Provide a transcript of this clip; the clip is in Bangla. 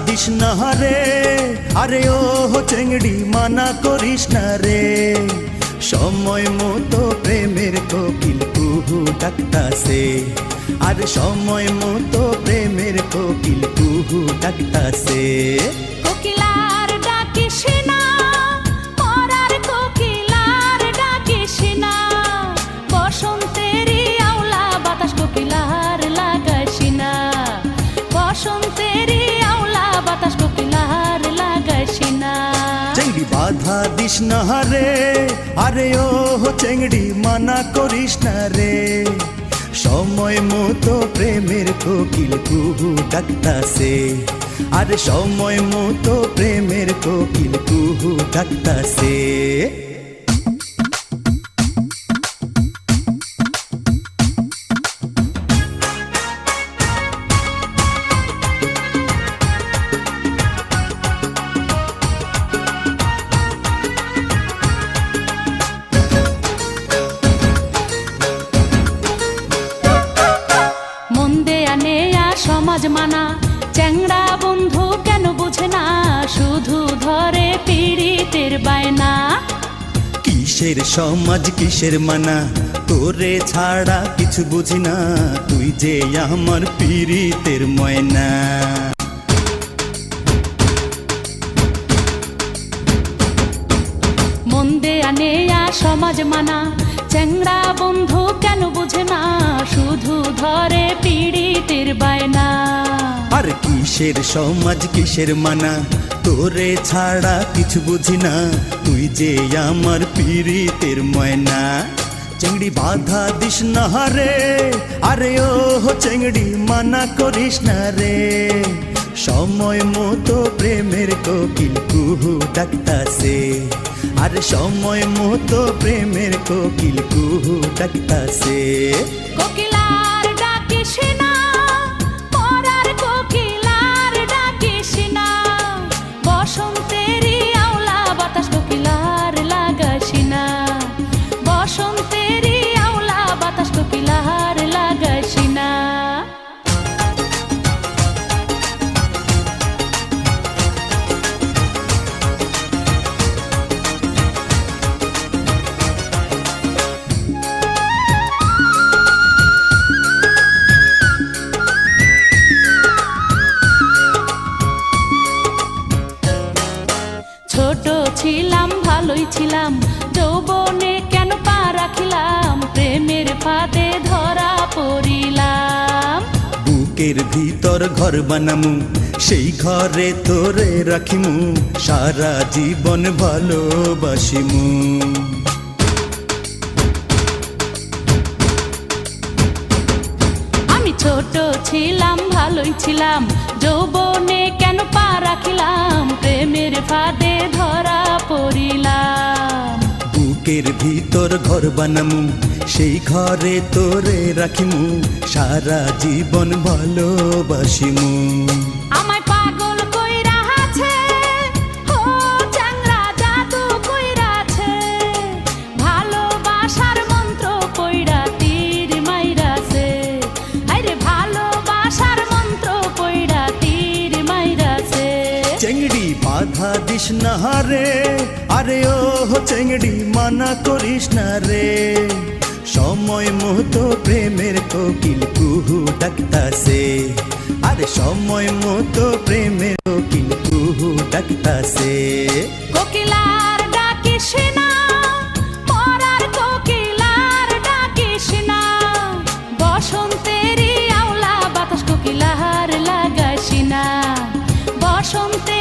দিস না রে, আরে ও চেংড়ি মানা করিস না রে। সময় মতো প্রেমের কোকিল কুহু ডাকতাছে, আর সময় মতো প্রেমের কোকিল কুহু ডাকতাছে। কোকিলার ডাকিস না, মরার কোকিলার ডাকিস না, বসন্তেরই আওলা বাতাস কোকিলার লাগাইস না, বসন্তেরই আওলা বাতাস কোকিলার লাগাইস না। চেংড়ি বাধা দিস না রে, আরে ও চেংড়ি মানা করিস না রে। সময় মতো প্রেমের কোকিল কুহু ডাকতাছে, আর সময় মতো প্রেমের কোকিল কুহু ডাকতাছে। সমাজ মানা চ্যাংড়া বন্ধু কেন বুঝে না, শুধু ধরে পীড়িতের বায়না। কিসের সমাজ কিসের মানা, তোরে ছাড়া কিছু বুঝি না, তুই যে আমার পীড়িতের ময়না। মন দেয়া নেয়া সমাজ মানা চ্যাংড়া বন্ধু কেন বুঝে না, শুধু ধরে পীড়িতের বায়না। আর কিসের সমাজ কিসের মানা, তোরে ছাড়া কিছু বুঝি না, তুই যে আমার পীড়িতের ময়না। চেংড়ি বাধা দিস না রে, আরে ও চেংড়ি মানা করিস না রে। সময় মতো প্রেমের কোকিল কুহু ডাকতাছে, আর সময় মতো প্রেমের কোকিল কুহু ডাকতাছে। কোকিলার ডাকিস না, মরার কোকিলার ডাকিস না, বসন্তেরই আওলা বাতাস কোকিলার লাগাইস না, বসন্তেরই আওলা বাতাস কোকিলার লাগাইস না। ছোট ছিলাম ভালোই ছিলাম, যৌবনে কেন পা রাখিলাম, প্রেমের ফাঁদে ধরা পড়িলাম। বুকের ভিতর ঘর বানামু, সেই ঘরে তোরে রাখিমু, সারা জীবন ভালোবাসিমু। আমি ছোট ছিলাম ভালোই ছিলাম, যৌবনে কেন পা রাখিলাম, প্রেমের ফাঁদে ধরা পড়িলাম। বুকের ভিতর ঘর বানামু, সেই ঘরে তোরে রাখিমু, সারা জীবন ভালোবাসিমু। আমায় পাগল কইরা আছে, ও চ্যাংড়া জাদু কইরা আছে, ভালোবাসার মন্ত্র কইরা তীর মাইরাছে, আরে ভালোবাসার মন্ত্র কইরা তীর মাইরাছে। চেংড়ি বাধা দিস না রে, আরে ও চেংড়ি মানা করিস না রে। সময় মতো প্রেমের কোকিল কুহু ডাকতাছে, আরে সময় মতো প্রেমের কোকিল কুহু ডাকতাছে। কোকিলার ডাকিস না, মরার কোকিলার ডাকিস না, বসন্তেরই আওলা বাতাস কোকিলার লাগাইস না, বসন্তে